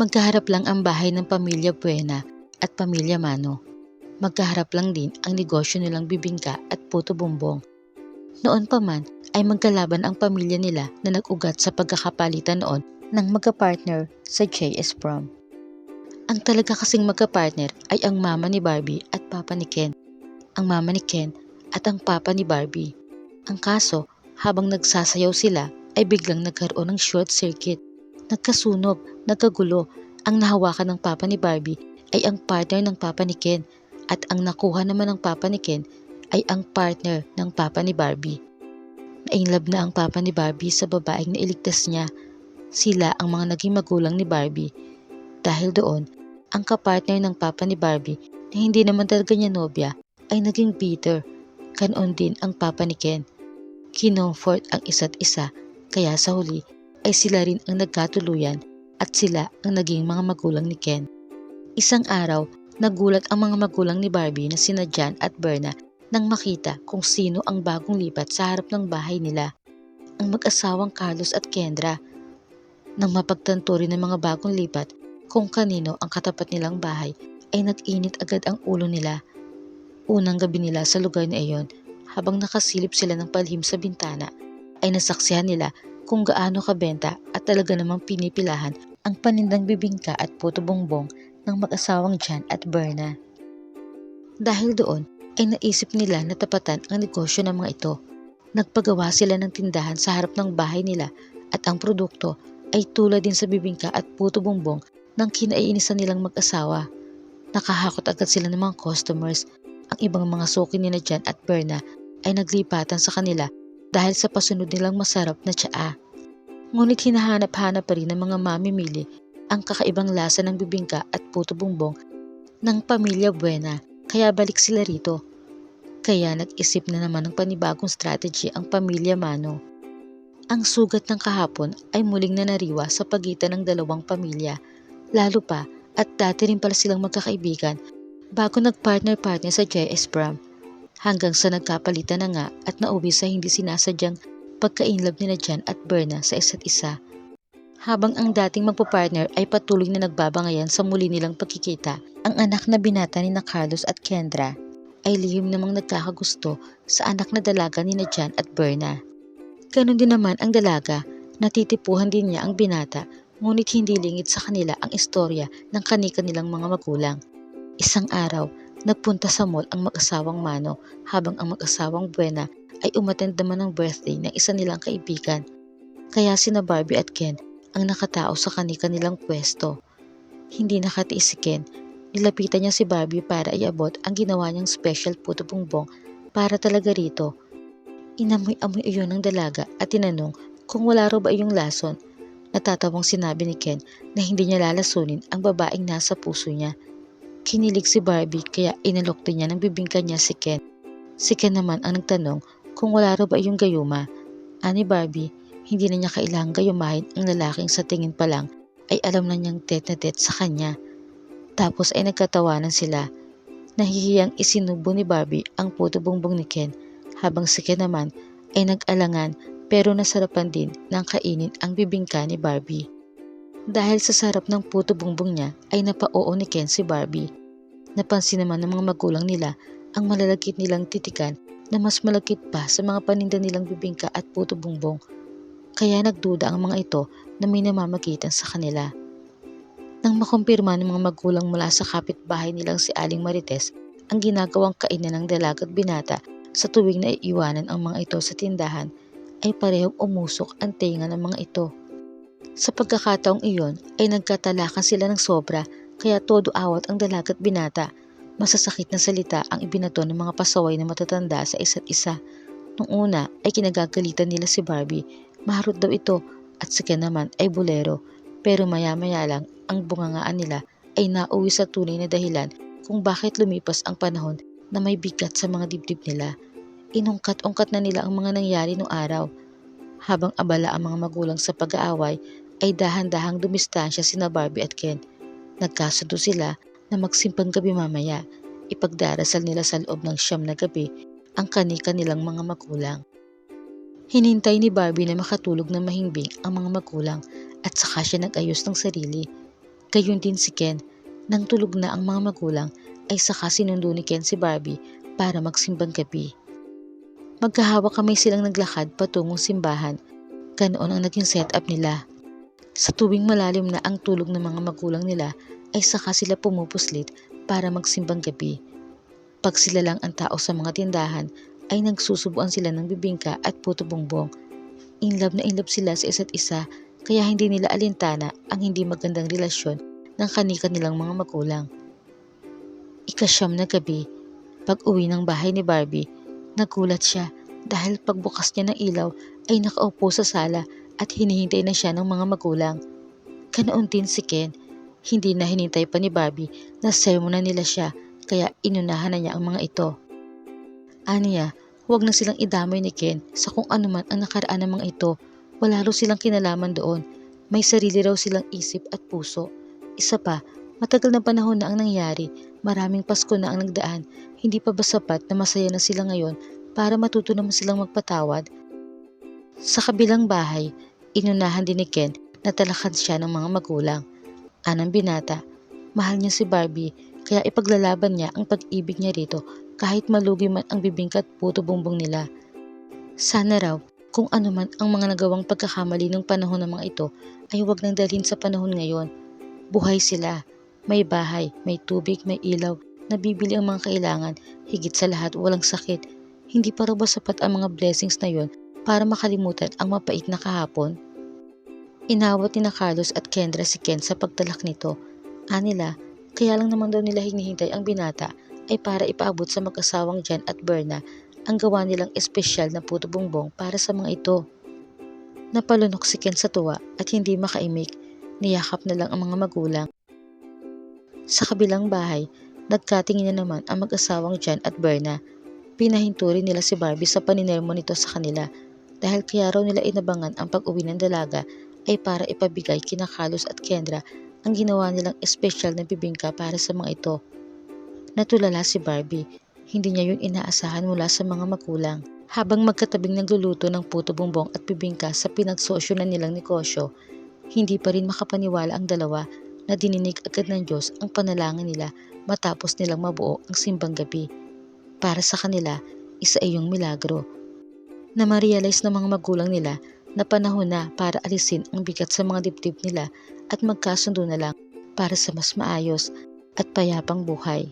Magkaharap lang ang bahay ng pamilya Buena at pamilya Mano. Magkaharap lang din ang negosyo nilang bibingka at puto bumbong. Noon pa man ay magkalaban ang pamilya nila na nag-ugat sa pagkakapalitan noon ng magka-partner sa JS Prom. Ang talaga kasing magka-partner ay ang mama ni Barbie at papa ni Ken. Ang mama ni Ken at ang papa ni Barbie. Ang kaso, habang nagsasayaw sila ay biglang nagkaroon ng short circuit. Nagkasunog, nagkagulo. Ang nahawakan ng papa ni Barbie ay ang partner ng papa ni Ken at ang nakuha naman ng papa ni Ken ay ang partner ng papa ni Barbie. Nainlove na ang papa ni Barbie sa babaeng nailigtas niya. Sila ang mga naging magulang ni Barbie. Dahil doon, ang kapartner ng papa ni Barbie na hindi naman talaga niya nobya ay naging bitter. Ganoon din ang papa ni Ken. Kinomfort ang isa't isa kaya sa huli ay sila rin ang nagkatuluyan at sila ang naging mga magulang ni Ken. Isang araw, nagulat ang mga magulang ni Barbie na sina Jan at Berna nang makita kung sino ang bagong lipat sa harap ng bahay nila. Ang mag-asawang Carlos at Kendra. Nang mapagtanto rin ng mga bagong lipat kung kanino ang katapat nilang bahay ay nag-init agad ang ulo nila. Unang gabi nila sa lugar na iyon, habang nakasilip sila ng palihim sa bintana, ay nasaksihan nila kung gaano kabenta at talaga namang pinipilahan ang panindang bibingka at puto bongbong ng mag-asawang Jan at Berna. Dahil doon ay naisip nila na tapatan ang negosyo ng mga ito. Nagpagawa sila ng tindahan sa harap ng bahay nila at ang produkto ay tulad din sa bibingka at puto bongbong ng kinaiinisan nilang mag-asawa. Nakahakot agad sila ng mga customers. Ang ibang mga suki ni Jan at Berna ay naglipatan sa kanila dahil sa pasunod nilang masarap na tsaa. Ngunit hinahanap-hanap pa rin ng mga mamimili ang kakaibang lasa ng bibingka at puto bongbong ng pamilya Buena, kaya balik sila rito. Kaya nag-isip na naman ng panibagong strategy ang pamilya Mano. Ang sugat ng kahapon ay muling nanariwa sa pagitan ng dalawang pamilya, lalo pa at dati rin pala silang magkakaibigan bago nag-partner-partner sa JS Prom, hanggang sa nagkapalitan na nga at nauwi sa hindi sinasadyang pagka-inlove nila Jan at Berna sa isa't isa. Habang ang dating magpa-partner ay patuloy na nagbabangayan sa muli nilang pagkikita, ang anak na binata ni na Carlos at Kendra ay lihim namang nagkakagusto sa anak na dalaga ni na Jan at Berna. Ganon din naman ang dalaga, natitipuhan din niya ang binata, ngunit hindi lingid sa kanila ang istorya ng kani-kanilang mga magulang. Isang araw, nagpunta sa mall ang mag-asawang Mano habang ang mag-asawang Buena ay umattend naman ng birthday ng isa nilang kaibigan. Kaya sina Barbie at Ken ang nakatao sa kani-kanilang pwesto. Hindi nakatiis si Ken. Nilapitan niya si Barbie para iabot ang ginawa niyang special puto bongbong para talaga rito. Inamoy-amoy iyon ng dalaga at tinanong kung wala raw ba iyong lason. Natatawang sinabi ni Ken na hindi niya lalasunin ang babaeng nasa puso niya. Kinilig si Barbie kaya inalok din niya ng bibingka niya si Ken. Si Ken naman ang nagtanong kung wala raw ba iyong gayuma. Ani Barbie, hindi na niya kailangang gayumahin ang lalaking sa tingin pa lang ay alam na niyang det na det sa kanya. Tapos ay nagkatawanan sila. Nahihiyang isinubo ni Barbie ang puto bongbong ni Ken, habang si Ken naman ay nag-alangan pero nasarapan din ng kainin ang bibingka ni Barbie. Dahil sa sarap ng puto bongbong niya ay napao ni Ken si Barbie. Napansin naman ng mga magulang nila ang malalagkit nilang titikan na mas malagkit pa sa mga paninda nilang bibingka at puto bongbong. Kaya nagduda ang mga ito na may namamagitan sa kanila. Nang makumpirma ng mga magulang mula sa kapitbahay nilang si Aling Marites ang ginagawang kainan ng dalaga at binata sa tuwing naiiwanan ang mga ito sa tindahan, ay parehong umusok ang tenga ng mga ito. Sa pagkakataong iyon ay nagkatalakan sila ng sobra kaya todo awat ang dalaga at binata. Masasakit na salita ang ibinato ng mga pasaway na matatanda sa isa't isa. Nung una ay kinagagalitan nila si Barbie, maharot daw ito, at si Ken naman ay bulero. Pero maya-maya lang ang bungangaan nila ay nauwi sa tunay na dahilan kung bakit lumipas ang panahon na may bigat sa mga dibdib nila. Inungkat-ungkat na nila ang mga nangyari noong araw. Habang abala ang mga magulang sa pag-aaway, ay dahan-dahang dumistansya sina Barbie at Ken. Nagkasundo sila na magsimpang gabi mamaya. Ipagdarasal nila sa loob ng 9 na gabi ang kani-kanilang mga magulang. Hinintay ni Barbie na makatulog na mahimbing ang mga magulang at saka siya nag-ayos ng sarili. Gayon din si Ken. Nang tulog na ang mga magulang ay saka sinundo ni Ken si Barbie para magsimbang gabi. Magkahawak kamay silang naglakad patungong simbahan. Ganoon ang naging setup nila. Sa tuwing malalim na ang tulog ng mga magulang nila ay saka sila pumupuslit para magsimbang gabi. Pag sila lang ang tao sa mga tindahan ay nagsusubuan sila ng bibingka at puto bongbong. In love na in love sila sa isa't isa kaya hindi nila alintana ang hindi magandang relasyon ng kanika nilang mga magulang. Ika-9 na gabi, pag uwi ng bahay ni Barbie, nagulat siya dahil pagbukas niya ng ilaw ay nakaupo sa sala at hinihintay na siya ng mga magulang. Ganoon din si Ken, hindi na hinintay pa ni Barbie na sermonan nila siya kaya inunahan na niya ang mga ito. Aniya, huwag na silang idamay ni Ken sa kung ano man ang nakaraan ng mga ito. Wala raw silang kinalaman doon. May sarili raw silang isip at puso. Isa pa, matagal na panahon na ang nangyari. Maraming Pasko na ang nagdaan. Hindi pa ba sapat na masaya na sila ngayon para matuto naman silang magpatawad? Sa kabilang bahay, inunahan din ni Ken na talakan siya ng mga magulang. Anang binata, mahal niya si Barbie kaya ipaglalaban niya ang pag-ibig niya rito kahit malugi man ang bibingka at puto bumbong nila. Sana raw kung ano man ang mga nagawang pagkakamali ng panahon ng mga ito ay huwag nang dalhin sa panahon ngayon. Buhay sila, may bahay, may tubig, may ilaw, nabibili ang mga kailangan, higit sa lahat walang sakit. Hindi pa raw ba sapat ang mga blessings na yon para makalimutan ang mapait na kahapon? Inawat ni na Carlos at Kendra si Ken sa pagtalak nito. Anila, kaya lang naman daw nila hinihintay ang binata ay para ipaabot sa mag-asawang Jan at Berna ang gawa nilang espesyal na puto bongbong para sa mga ito. Napalunok si Ken sa tuwa at hindi makaimik, niyakap na lang ang mga magulang. Sa kabilang bahay, nagkatingin na naman ang mag-asawang Jan at Berna. Pinahinturi nila si Barbie sa paninermo nito sa kanila dahil kaya raw nila inabangan ang pag-uwi ng dalaga ay para ipabigay kina Carlos at Kendra ang ginawa nilang espesyal na bibingka para sa mga ito. Natulala si Barbie, hindi niya yun inaasahan mula sa mga magulang. Habang magkatabing nagluluto ng puto bongbong at bibingka sa pinagsosyo na nilang negosyo, hindi pa rin makapaniwala ang dalawa na dininig agad ng Diyos ang panalangin nila matapos nilang mabuo ang simbang gabi. Para sa kanila, isa iyong milagro. Na ma-realize ng mga magulang nila na panahon na para alisin ang bigat sa mga dibdib nila at magkasundo na lang para sa mas maayos at payapang buhay.